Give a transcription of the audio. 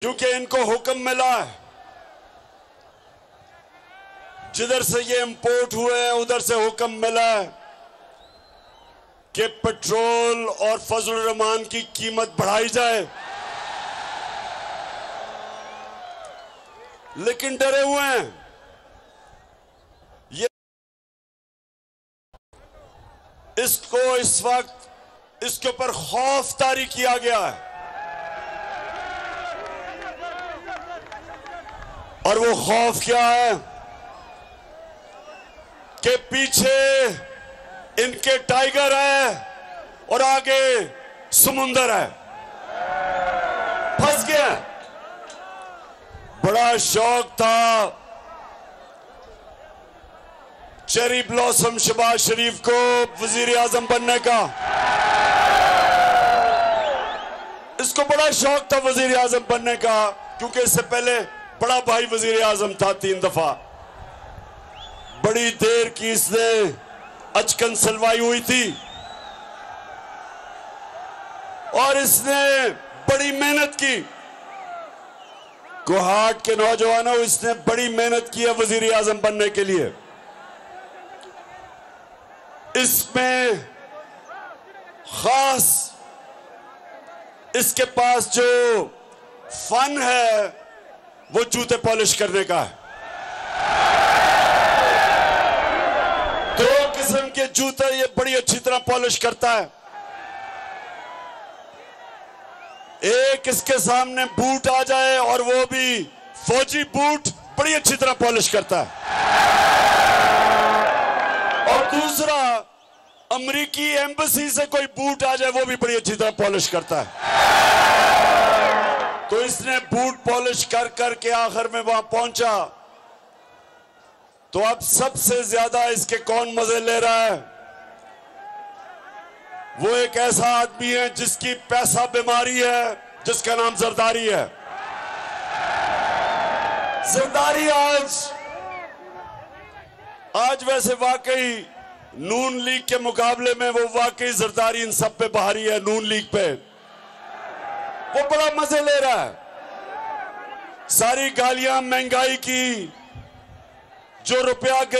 क्योंकि इनको हुक्म मिला है, जिधर से ये इंपोर्ट हुए हैं उधर से हुक्म मिला है कि पेट्रोल और फजलुर रहमान की कीमत बढ़ाई जाए। लेकिन डरे हुए हैं। ये इसको इस वक्त इसके ऊपर खौफ तारी किया गया है और वो खौफ क्या है कि पीछे इनके टाइगर है और आगे समुंदर है, फंस गया। बड़ा शौक था चेरी ब्लॉसम शहबाज शरीफ को वजीर आजम बनने का। इसको बड़ा शौक था वजीर आजम बनने का, क्योंकि इससे पहले बड़ा भाई वजीर आजम था 3 दफा। बड़ी देर की इसने अचकन सलवाई हुई थी और इसने बड़ी मेहनत की। गुवाहाट के नौजवानों, इसने बड़ी मेहनत की है वजीर आजम बनने के लिए। इसमें खास इसके पास जो फन है वो जूते पॉलिश करने का है। 2 किस्म के जूते ये बड़ी अच्छी तरह पॉलिश करता है। एक इसके सामने बूट आ जाए और वो भी फौजी बूट, बड़ी अच्छी तरह पॉलिश करता है। और दूसरा, अमेरिकी एम्बेसी से कोई बूट आ जाए वो भी बड़ी अच्छी तरह पॉलिश करता है। तो इसने बूट पॉलिश कर करके आखिर में वहां पहुंचा। तो अब सबसे ज्यादा इसके कौन मजे ले रहा है? वो एक ऐसा आदमी है जिसकी पैसा बीमारी है, जिसका नाम जरदारी है। जरदारी आज वैसे वाकई नून लीग के मुकाबले में वो वाकई जरदारी इन सब पे भारी है। नून लीग पे वो बड़ा मजे ले रहा है। सारी गालियां महंगाई की, जो रुपया गिर